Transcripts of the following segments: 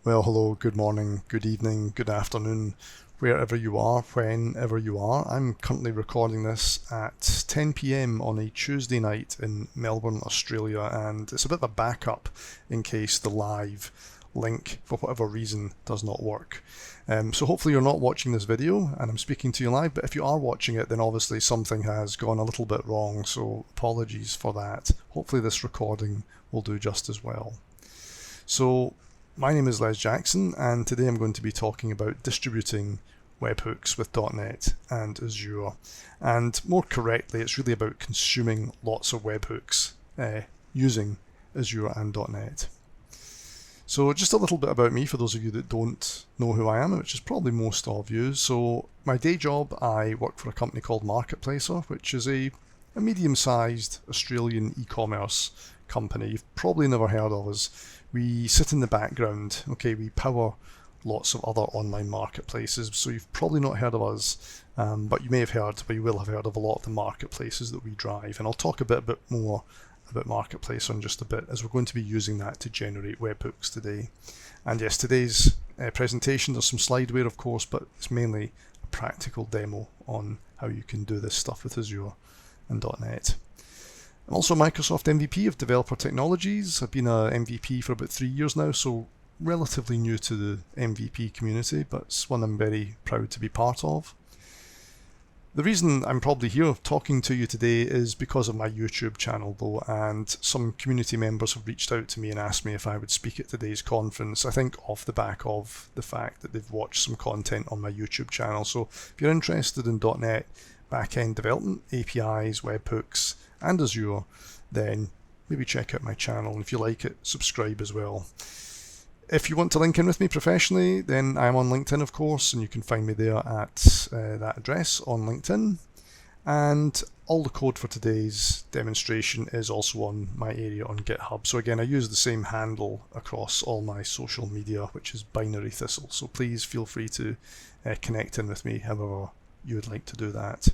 Well, hello, good morning, good evening, good afternoon, wherever you are, whenever you are. I'm currently recording this at 10 p.m. on a Tuesday night in Melbourne, Australia, and it's a bit of a backup in case the live link, for whatever reason, does not work. So hopefully you're not watching this video and I'm speaking to you live, but if you are watching it, then obviously something has gone a little bit wrong, so apologies for that. Hopefully this recording will do just as well. So my name is Les Jackson, and today I'm going to be talking about distributing webhooks with .NET and Azure. And more correctly, it's really about consuming lots of webhooks using Azure and .NET. So just a little bit about me for those of you that don't know who I am, which is probably most of you. So my day job, I work for a company called Marketplacer, which is a medium-sized Australian e-commerce company. You've probably never heard of us. We sit in the background, okay, we power lots of other online marketplaces, so you've probably not heard of us, but you may have heard, but you will have heard of a lot of the marketplaces that we drive, and I'll talk a bit more about Marketplace in just a bit, as we're going to be using that to generate webhooks today. And yes, today's presentation, there's some slideware of course, but it's mainly a practical demo on how you can do this stuff with Azure and .NET. I'm also a Microsoft MVP of Developer Technologies. I've been a MVP for about 3 years now, so relatively new to the MVP community, but it's one I'm very proud to be part of. The reason I'm probably here talking to you today is because of my YouTube channel though, and some community members have reached out to me and asked me if I would speak at today's conference, I think off the back of the fact that they've watched some content on my YouTube channel. So if you're interested in .NET backend development, APIs, webhooks, and Azure, then maybe check out my channel, and if you like it, subscribe as well. If you want to link in with me professionally, then I'm on LinkedIn of course, and you can find me there at that address on LinkedIn. And all the code for today's demonstration is also on my area on GitHub. So again, I use the same handle across all my social media, which is Binary Thistle. So please feel free to connect in with me however you would like to do that.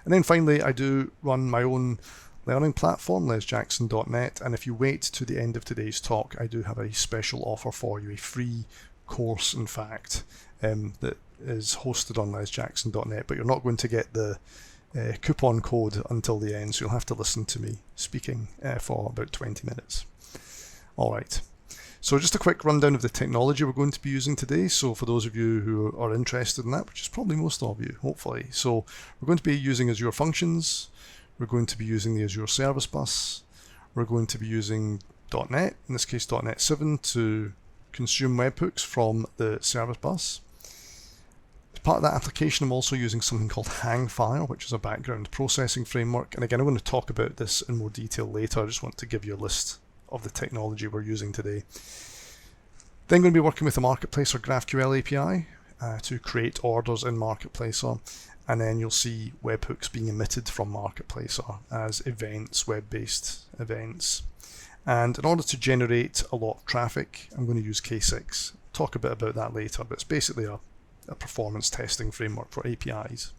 And then finally, I do run my own learning platform, lesjackson.net, and if you wait to the end of today's talk, I do have a special offer for you, a free course in fact, that is hosted on lesjackson.net, but you're not going to get the coupon code until the end, so you'll have to listen to me speaking for about 20 minutes. Alright, so just a quick rundown of the technology we're going to be using today, so for those of you who are interested in that, which is probably most of you, hopefully. So we're going to be using Azure Functions, we're going to be using the Azure Service Bus, we're going to be using .NET, in this case .NET 7, to consume webhooks from the Service Bus. As part of that application, I'm also using something called Hangfire, which is a background processing framework, and again I'm going to talk about this in more detail later. I just want to give you a list of the technology we're using today. Then I'm going to be working with the Marketplacer GraphQL API to create orders in Marketplacer, and then you'll see webhooks being emitted from Marketplacer as events, web-based events. And in order to generate a lot of traffic, I'm going to use K6. I'll talk a bit about that later, but it's basically a performance testing framework for APIs.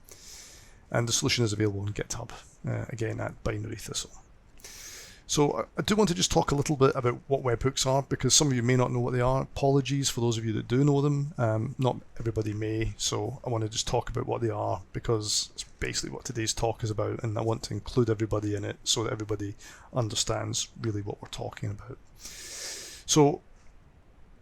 And the solution is available on GitHub, again at Binary Thistle. So I do want to just talk a little bit about what webhooks are, because some of you may not know what they are. Apologies for those of you that do know them. Not everybody may, so I want to just talk about what they are, because it's basically what today's talk is about, and I want to include everybody in it so that everybody understands really what we're talking about. So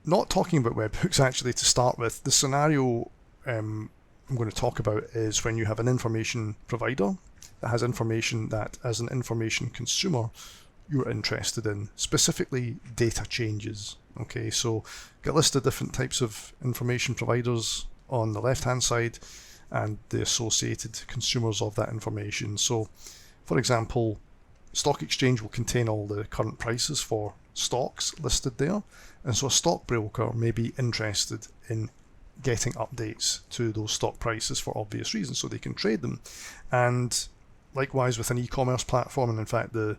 not talking about webhooks actually to start with, the scenario I'm going to talk about is when you have an information provider that has information that as an information consumer you're interested in, specifically data changes. Okay, so get a list of different types of information providers on the left hand side and the associated consumers of that information. So for example, stock exchange will contain all the current prices for stocks listed there, and so a stockbroker may be interested in getting updates to those stock prices for obvious reasons so they can trade them. And likewise with an e-commerce platform, and in fact the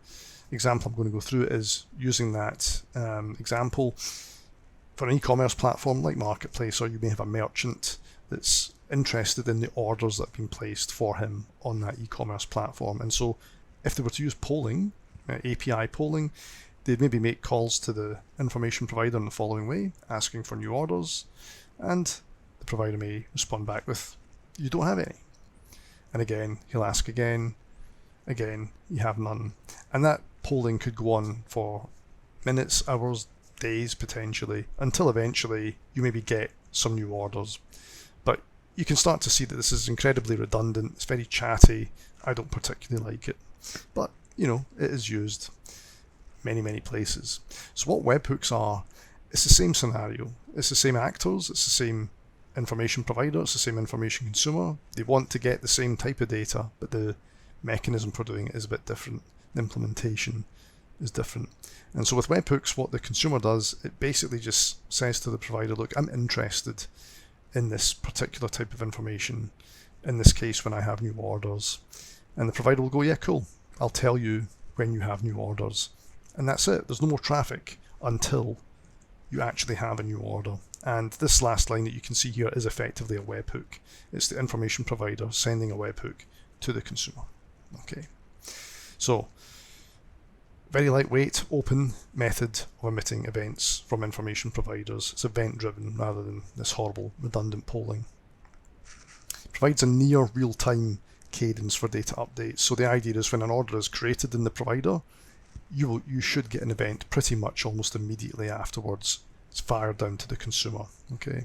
example I'm going to go through is using that example. For an e-commerce platform like Marketplace, or you may have a merchant that's interested in the orders that have been placed for him on that e-commerce platform, and so if they were to use polling, API polling, they'd maybe make calls to the information provider in the following way, asking for new orders, and the provider may respond back with, you don't have any. And again, he'll ask again, you have none. And that polling could go on for minutes, hours, days potentially, until eventually you maybe get some new orders. But you can start to see that this is incredibly redundant, it's very chatty, I don't particularly like it. But, it is used many places. So what webhooks are, it's the same scenario, it's the same actors, it's the same information provider, it's the same information consumer. They want to get the same type of data, but the mechanism for doing it is a bit different. The implementation is different. And so with webhooks, what the consumer does, it basically just says to the provider, look, I'm interested in this particular type of information, in this case when I have new orders. And the provider will go, yeah, cool, I'll tell you when you have new orders. And that's it. There's no more traffic until you actually have a new order. And this last line that you can see here is effectively a webhook. It's the information provider sending a webhook to the consumer. Okay, so very lightweight, open method of emitting events from information providers. It's event driven rather than this horrible redundant polling. Provides a near real-time cadence for data updates. So the idea is when an order is created in the provider, you should get an event pretty much almost immediately afterwards. It's fired down to the consumer. Okay.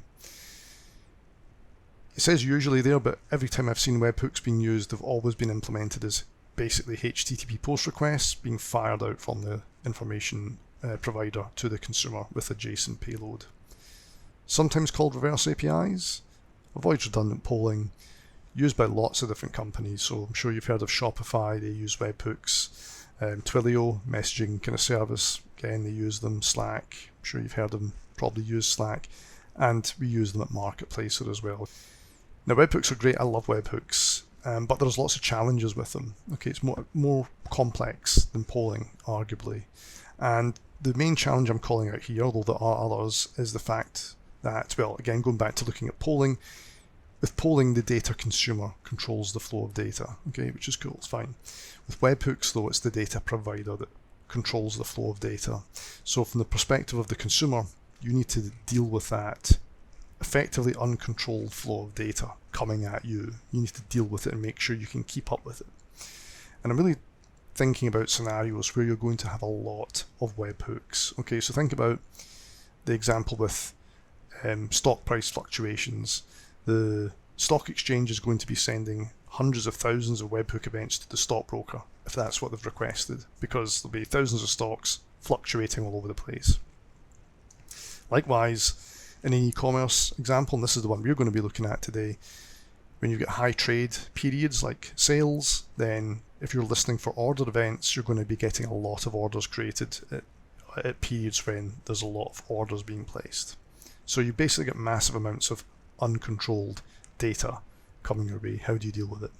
It says usually there, but every time I've seen webhooks being used, they've always been implemented as basically HTTP post requests being fired out from the information provider to the consumer with a JSON payload. Sometimes called reverse APIs, avoids redundant polling, used by lots of different companies. So I'm sure you've heard of Shopify, they use webhooks. Twilio, messaging kind of service, again they use them. Slack, I'm sure you've heard them, probably use Slack, and we use them at Marketplacer as well. Now webhooks are great, I love webhooks, but there's lots of challenges with them. Okay, it's more complex than polling, arguably. And the main challenge I'm calling out here, although there are others, is the fact that, well, again, going back to looking at polling, with polling, the data consumer controls the flow of data, okay, which is cool, it's fine. With webhooks, though, it's the data provider that controls the flow of data. So from the perspective of the consumer, you need to deal with that effectively uncontrolled flow of data coming at you. You need to deal with it and make sure you can keep up with it. And I'm really thinking about scenarios where you're going to have a lot of webhooks. Okay, so think about the example with stock price fluctuations. The stock exchange is going to be sending hundreds of thousands of webhook events to the stockbroker if that's what they've requested, because there'll be thousands of stocks fluctuating all over the place. Likewise, in an e-commerce example, and this is the one we're going to be looking at today, when you get high trade periods like sales, then if you're listening for order events, you're going to be getting a lot of orders created at periods when there's a lot of orders being placed. So you basically get massive amounts of uncontrolled data coming your way. How do you deal with it?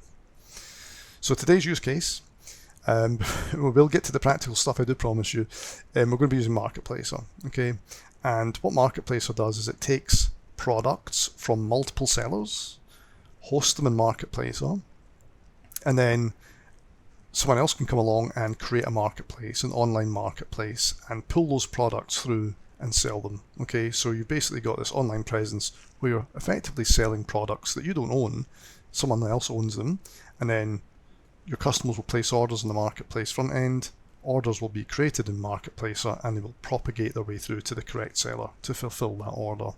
So today's use case, we'll get to the practical stuff, I do promise you. We're going to be using Marketplacer, okay? And what Marketplacer does is it takes products from multiple sellers, hosts them in Marketplacer, and then someone else can come along and create a marketplace, an online marketplace, and pull those products through and sell them. Okay, so you've basically got this online presence where you're effectively selling products that you don't own, someone else owns them, and then your customers will place orders in the marketplace front end, orders will be created in Marketplacer, and they will propagate their way through to the correct seller to fulfill that order.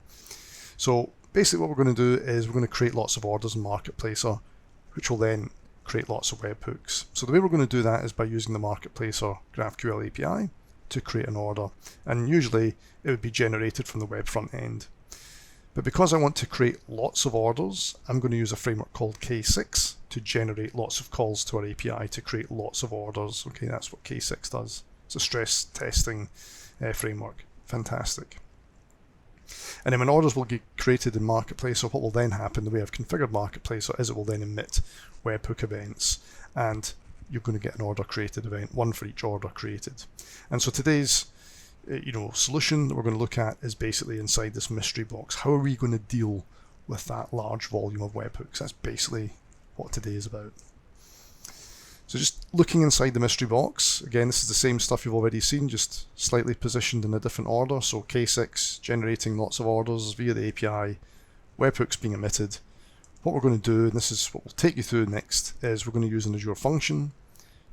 So basically what we're going to do is we're going to create lots of orders in Marketplacer, which will then create lots of webhooks. So the way we're going to do that is by using the Marketplacer GraphQL API to create an order, and usually it would be generated from the web front end. But because I want to create lots of orders, I'm going to use a framework called K6 to generate lots of calls to our API to create lots of orders. Okay, that's what K6 does. It's a stress testing framework. Fantastic. And then when orders will get created in Marketplacer, what will then happen, the way I've configured Marketplacer, is it will then emit webhook events, and you're going to get an order created event, one for each order created. And so today's solution that we're going to look at is basically inside this mystery box. How are we going to deal with that large volume of webhooks? That's basically what today is about. So just looking inside the mystery box, again, this is the same stuff you've already seen, just slightly positioned in a different order. So K6 generating lots of orders via the API, webhooks being emitted. What we're going to do, and this is what we'll take you through next, is we're going to use an Azure function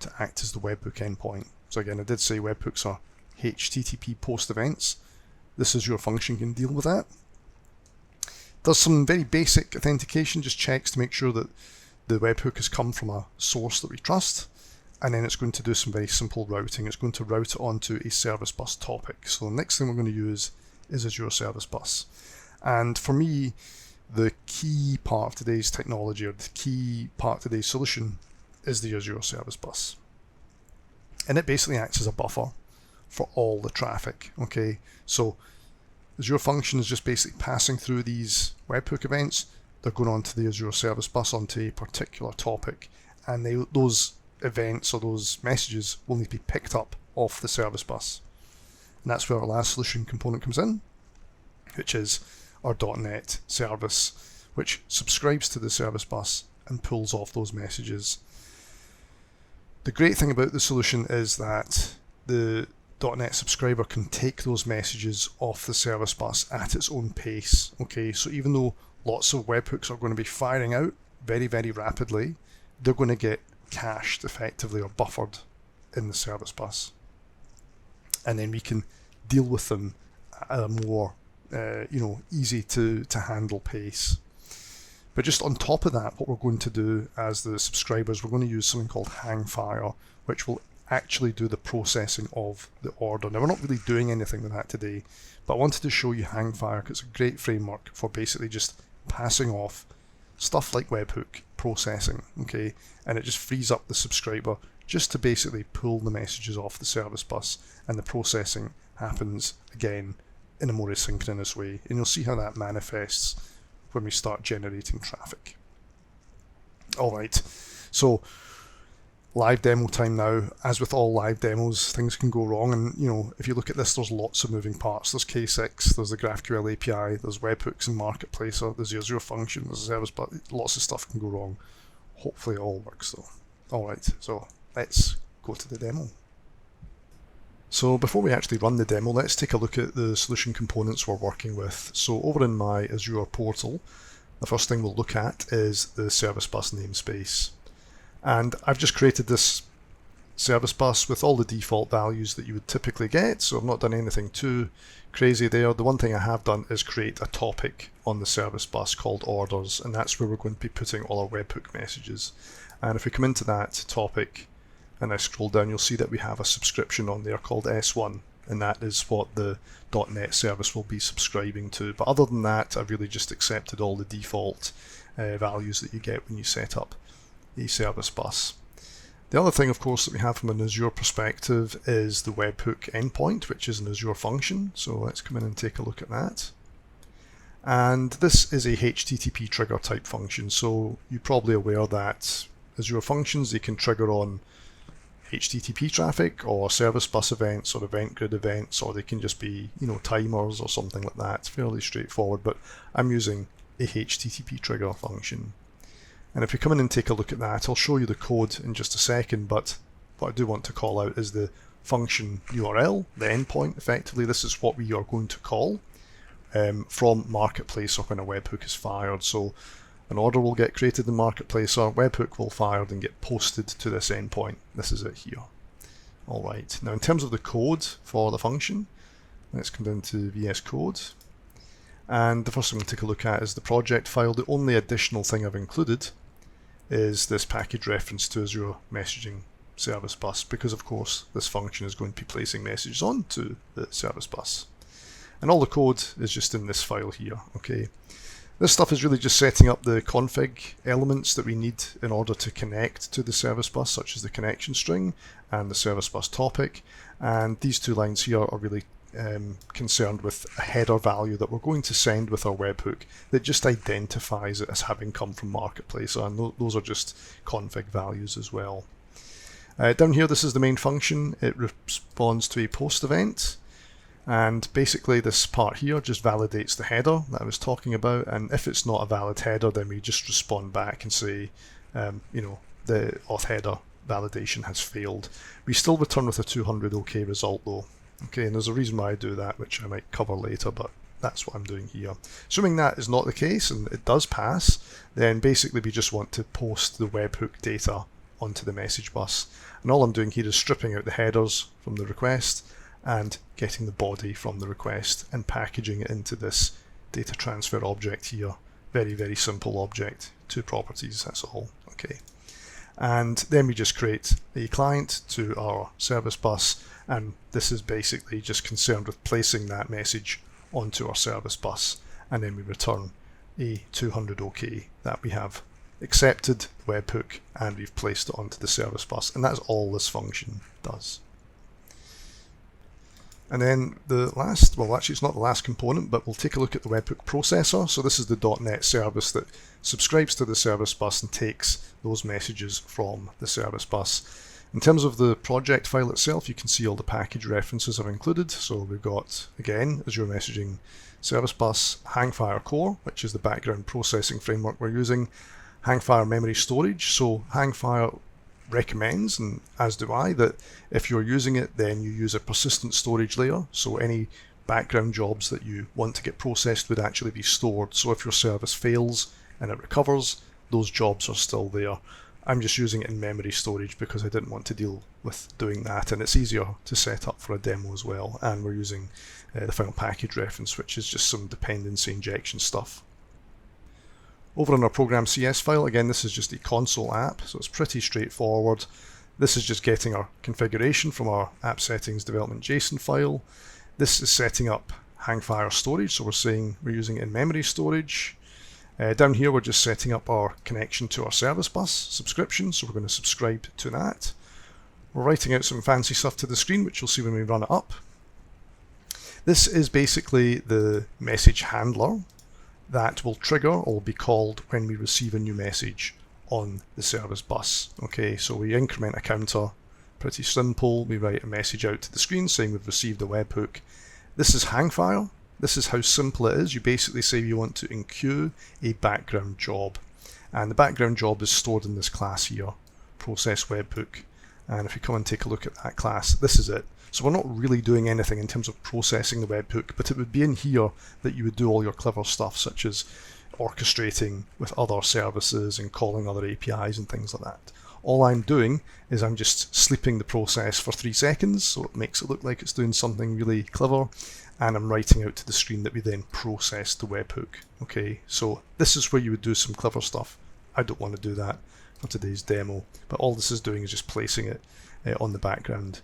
to act as the webhook endpoint. So again, I did say webhooks are HTTP post events. This Azure function can deal with that. Does some very basic authentication, just checks to make sure that the webhook has come from a source that we trust, and then it's going to do some very simple routing. It's going to route it onto a service bus topic. So the next thing we're going to use is Azure Service Bus. And for me, the key part of today's technology, or the key part of today's solution, is the Azure Service Bus. And it basically acts as a buffer for all the traffic. Okay, so Azure function is just basically passing through these webhook events. They're going onto the Azure Service Bus onto a particular topic, and those events or those messages will need to be picked up off the service bus. And that's where our last solution component comes in, which is our .NET service, which subscribes to the service bus and pulls off those messages. The great thing about the solution is that the .NET subscriber can take those messages off the service bus at its own pace. Okay, so even though lots of webhooks are going to be firing out very, very rapidly, they're going to get cached effectively or buffered in the service bus. And then we can deal with them at a more easy to handle pace. But just on top of that, what we're going to do as the subscribers, we're going to use something called Hangfire, which will actually do the processing of the order. Now, we're not really doing anything with that today, but I wanted to show you Hangfire because it's a great framework for basically just passing off stuff like webhook processing, okay? And it just frees up the subscriber just to basically pull the messages off the service bus, and the processing happens again in a more asynchronous way. And you'll see how that manifests when we start generating traffic. Alright, so live demo time now. As with all live demos, things can go wrong, and if you look at this, there's lots of moving parts. There's K6, there's the GraphQL API, there's webhooks and marketplacer, there's the Azure function, there's the service, but lots of stuff can go wrong. Hopefully it all works though. Alright, so let's go to the demo. So before we actually run the demo, let's take a look at the solution components we're working with. So over in my Azure portal, the first thing we'll look at is the service bus namespace. And I've just created this service bus with all the default values that you would typically get, so I've not done anything too crazy there. The one thing I have done is create a topic on the service bus called orders, and that's where we're going to be putting all our webhook messages. And if we come into that topic and I scroll down, you'll see that we have a subscription on there called S1, and that is what the .NET service will be subscribing to. But other than that, I've really just accepted all the default values that you get when you set up a service bus. The other thing, of course, that we have from an Azure perspective is the webhook endpoint, which is an Azure function. So let's come in and take a look at that. And this is a HTTP trigger type function. So you're probably aware that Azure functions, they can trigger on HTTP traffic or service bus events or event grid events, or they can just be timers or something like that. It's fairly straightforward, but I'm using a HTTP trigger function. And if we come in and take a look at that, I'll show you the code in just a second, but what I do want to call out is the function URL, the endpoint. Effectively, this is what we are going to call from Marketplace or when a webhook is fired. So an order will get created in Marketplace, or webhook will fire and get posted to this endpoint. This is it here. Alright, now in terms of the code for the function, let's come down to VS Code. And the first thing we'll take a look at is the project file. The only additional thing I've included is this package reference to Azure Messaging Service Bus, because of course this function is going to be placing messages onto the service bus. And all the code is just in this file here, okay? This stuff is really just setting up the config elements that we need in order to connect to the service bus, such as the connection string and the service bus topic. And these two lines here are really concerned with a header value that we're going to send with our webhook that just identifies it as having come from Marketplace, and those are just config values as well. Down here, this is the main function. It responds to a post event, and basically this part here just validates the header that I was talking about, and if it's not a valid header, then we just respond back and say the auth header validation has failed. We still return with a 200 OK result though. Okay, and there's a reason why I do that, which I might cover later, but that's what I'm doing here. Assuming that is not the case and it does pass, then basically we just want to post the webhook data onto the message bus. And all I'm doing here is stripping out the headers from the request and getting the body from the request and packaging it into this data transfer object here. Very, very simple object, 2 properties, that's all. Okay. And then we just create a client to our service bus, and this is basically just concerned with placing that message onto our service bus, and then we return a 200 OK that we have accepted the webhook and we've placed it onto the service bus, and that's all this function does. And then the last, well actually it's not the last component, but we'll take a look at the webhook processor. So this is the .NET service that subscribes to the service bus and takes those messages from the service bus. In terms of the project file itself, you can see all the package references are included. So we've got, again, Azure Messaging Service Bus, Hangfire Core, which is the background processing framework we're using, Hangfire Memory Storage. So Hangfire recommends, and as do I, that if you're using it, then you use a persistent storage layer. So any background jobs that you want to get processed would actually be stored. So if your service fails and it recovers, those jobs are still there. I'm just using it in memory storage because I didn't want to deal with doing that, and it's easier to set up for a demo as well. And we're using the final package reference, which is just some dependency injection stuff. Over on our program CS file, again, this is just a console app, so it's pretty straightforward. This is just getting our configuration from our app settings development JSON file. This is setting up Hangfire storage, so we're saying we're using it in memory storage. Down here, we're just setting up our connection to our service bus subscription, so we're going to subscribe to that. We're writing out some fancy stuff to the screen, which you'll see when we run it up. This is basically the message handler that will trigger or will be called when we receive a new message on the service bus. Okay, so we increment a counter, pretty simple. We write a message out to the screen saying we've received a webhook. This is Hangfire. This is how simple it is. You basically say you want to enqueue a background job, and the background job is stored in this class here, process webhook. And if you come and take a look at that class, this is it. So we're not really doing anything in terms of processing the webhook, but it would be in here that you would do all your clever stuff, such as orchestrating with other services and calling other APIs and things like that. All I'm doing is I'm just sleeping the process for 3 seconds, so it makes it look like it's doing something really clever, and I'm writing out to the screen that we then process the webhook. Okay, so this is where you would do some clever stuff. I don't want to do that for today's demo, but all this is doing is just placing it on the background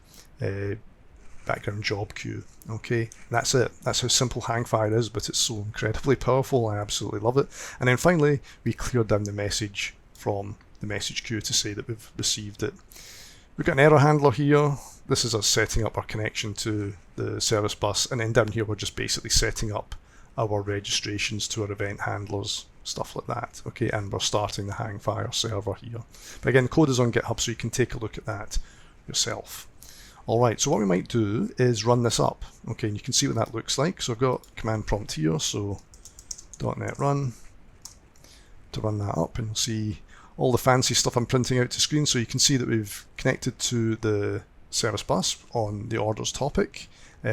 job queue. Okay, that's it. That's how simple Hangfire is, but it's so incredibly powerful. I absolutely love it. And then finally, we clear down the message from the message queue to say that we've received it. We've got an error handler here. This is us setting up our connection to the service bus, and then down here we're just basically setting up our registrations to our event handlers, stuff like that. Okay, and we're starting the Hangfire server here. But again, the code is on GitHub, so you can take a look at that yourself. Alright, so what we might do is run this up. Okay, and you can see what that looks like. So I've got command prompt here, so .NET run to run that up, and you'll see all the fancy stuff I'm printing out to screen. So you can see that we've connected to the service bus on the orders topic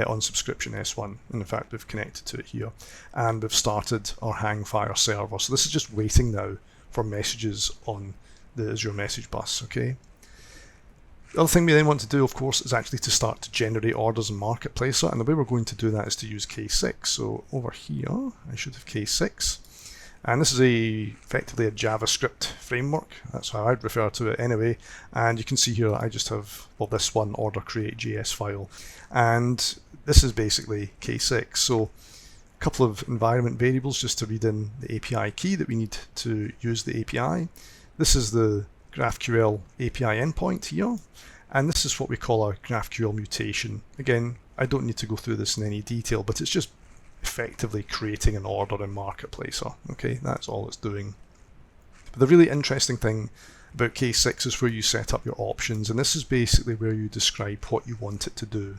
on subscription S1. And in fact, we've connected to it here, and we've started our Hangfire server. So this is just waiting now for messages on the Azure message bus. Okay. The other thing we then want to do, of course, is actually to start to generate orders in Marketplacer, and the way we're going to do that is to use K6. So over here, I should have K6, and this is effectively a JavaScript framework. That's how I'd refer to it anyway. And you can see here I just have, well, this one order create.js file, and this is basically K6. So a couple of environment variables just to read in the API key that we need to use the API. This is the GraphQL API endpoint here, and this is what we call a GraphQL mutation. Again, I don't need to go through this in any detail, but it's just effectively creating an order in Marketplacer. Okay, that's all it's doing. But the really interesting thing about K6 is where you set up your options, and this is basically where you describe what you want it to do.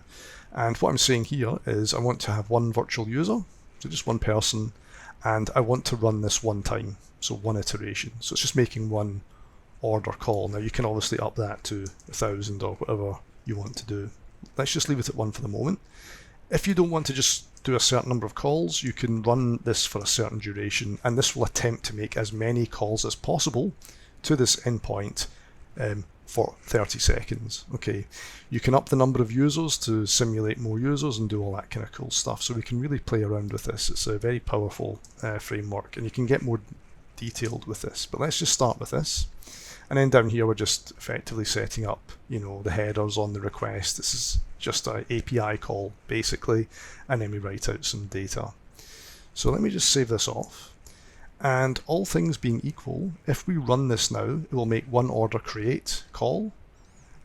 And what I'm saying here is I want to have one virtual user, so just one person, and I want to run this one time, so one iteration. So it's just making one order call. Now you can obviously up that to 1,000 or whatever you want to do. Let's just leave it at 1 for the moment. If you don't want to just do a certain number of calls, you can run this for a certain duration, and this will attempt to make as many calls as possible to this endpoint for 30 seconds. Okay, you can up the number of users to simulate more users and do all that kind of cool stuff. So we can really play around with this. It's a very powerful framework, and you can get more detailed with this. But let's just start with this. And then down here, we're just effectively setting up, the headers on the request. This is just an API call, basically, and then we write out some data. So let me just save this off. And all things being equal, if we run this now, it will make one order create call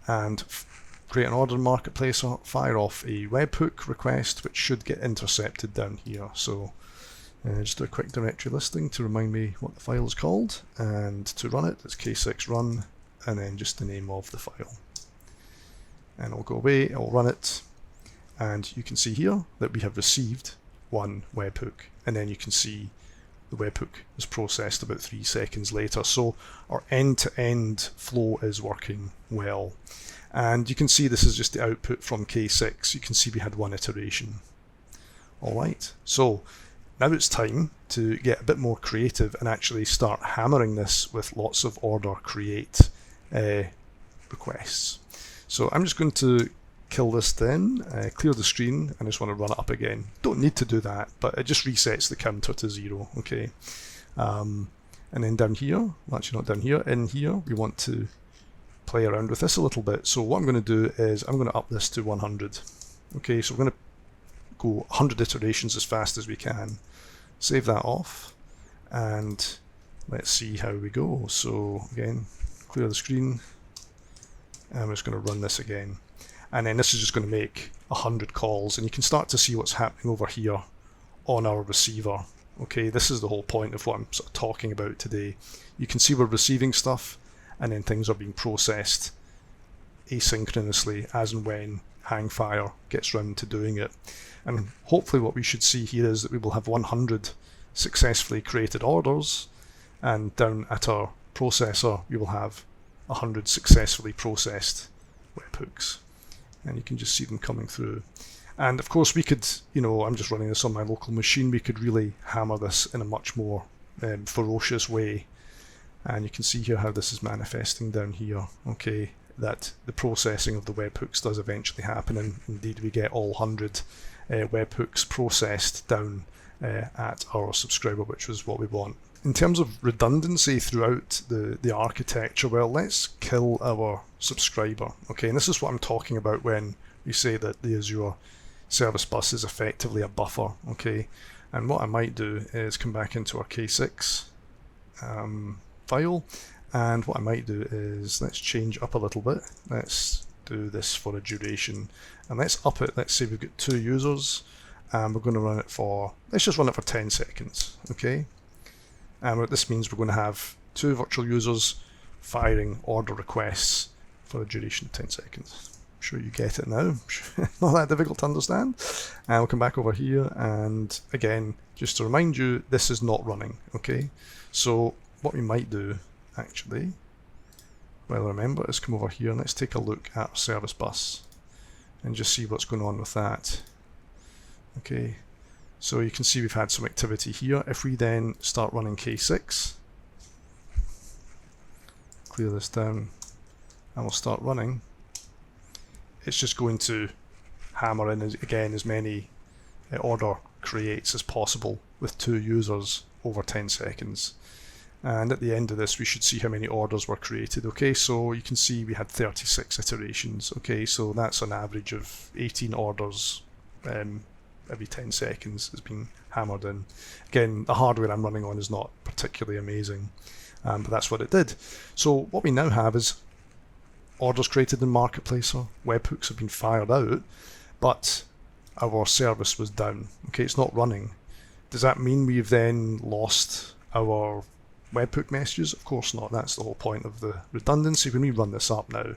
and create an order marketplace, fire off a webhook request, which should get intercepted down here. So just do a quick directory listing to remind me what the file is called, and to run it, it's k6 run, and then just the name of the file. And it'll go away, it'll run it, and you can see here that we have received one webhook, and then you can see the webhook is processed about 3 seconds later. So our end-to-end flow is working well. And you can see this is just the output from K6. You can see we had one iteration. Alright, so now it's time to get a bit more creative and actually start hammering this with lots of order create requests. So I'm just going to kill this then, clear the screen, and I just want to run it up again. Don't need to do that, but it just resets the counter to 0, okay? And then down here, well, actually not down here, in here, we want to play around with this a little bit. So what I'm going to do is I'm going to up this to 100. Okay, so we're going to go 100 iterations as fast as we can. Save that off, and let's see how we go. So again, clear the screen, and I'm just going to run this again. And then this is just going to make 100 calls, and you can start to see what's happening over here on our receiver. Okay, this is the whole point of what I'm sort of talking about today. You can see we're receiving stuff, and then things are being processed asynchronously as and when Hangfire gets round to doing it. And hopefully what we should see here is that we will have 100 successfully created orders, and down at our processor we will have 100 successfully processed webhooks. And you can just see them coming through. And of course we could, I'm just running this on my local machine, we could really hammer this in a much more ferocious way. And you can see here how this is manifesting down here, okay, that the processing of the webhooks does eventually happen, and indeed we get all 100 webhooks processed down at our subscriber, which was what we want. In terms of redundancy throughout the architecture, well, let's kill our subscriber. Okay, and this is what I'm talking about when we say that the Azure Service Bus is effectively a buffer. Okay, and what I might do is come back into our K6 file, and what I might do is let's change up a little bit. Let's do this for a duration, and let's up it. Let's say we've got 2 users, and we're going to run it for, let's just run it for 10 seconds. Okay. And what this means, we're going to have 2 virtual users firing order requests for a duration of 10 seconds. I'm sure you get it now. Not that difficult to understand. And we'll come back over here, and again, just to remind you, this is not running. Okay, so what we might do, actually, well, remember, is come over here and let's take a look at our service bus and just see what's going on with that. Okay. So you can see we've had some activity here. If we then start running K6, clear this down, and we'll start running, it's just going to hammer in again as many order creates as possible with 2 users over 10 seconds. And at the end of this, we should see how many orders were created. Okay, so you can see we had 36 iterations. Okay, so that's an average of 18 orders every 10 seconds is being hammered in. Again, the hardware I'm running on is not particularly amazing, but that's what it did. So what we now have is orders created in Marketplace, or webhooks have been fired out, but our service was down. Okay, it's not running. Does that mean we've then lost our webhook messages? Of course not. That's the whole point of the redundancy. When we run this up now,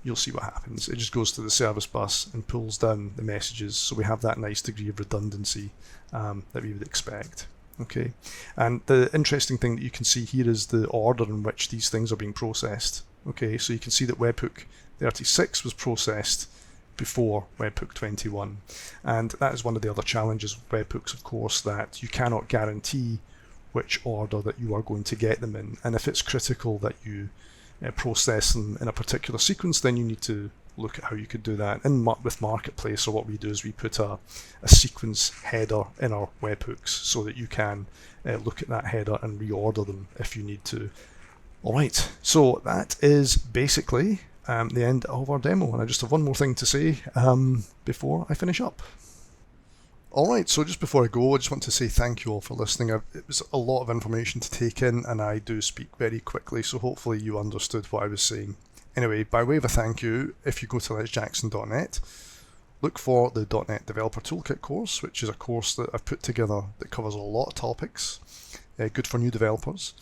you'll see what happens. It just goes to the service bus and pulls down the messages, so we have that nice degree of redundancy that we would expect. Okay, and the interesting thing that you can see here is the order in which these things are being processed. Okay, so you can see that Webhook 36 was processed before Webhook 21, and that is one of the other challenges with webhooks, of course, that you cannot guarantee which order that you are going to get them in, and if it's critical that you process them in a particular sequence, then you need to look at how you could do that. With Marketplace, so what we do is we put a sequence header in our webhooks so that you can look at that header and reorder them if you need to. Alright, so that is basically the end of our demo, and I just have one more thing to say before I finish up. Alright, so just before I go, I just want to say thank you all for listening. It was a lot of information to take in, and I do speak very quickly, so hopefully you understood what I was saying. Anyway, by way of a thank you, if you go to letsjackson.net, look for the .NET Developer Toolkit course, which is a course that I've put together that covers a lot of topics, good for new developers.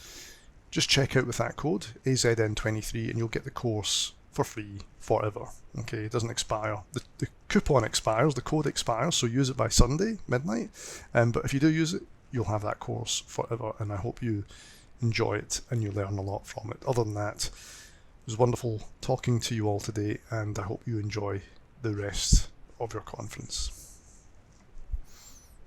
Just check out with that code, AZN23, and you'll get the course for free forever. Okay, it doesn't expire. The coupon expires, the code expires, so use it by Sunday, midnight. But if you do use it, you'll have that course forever, and I hope you enjoy it and you learn a lot from it. Other than that, it was wonderful talking to you all today, and I hope you enjoy the rest of your conference.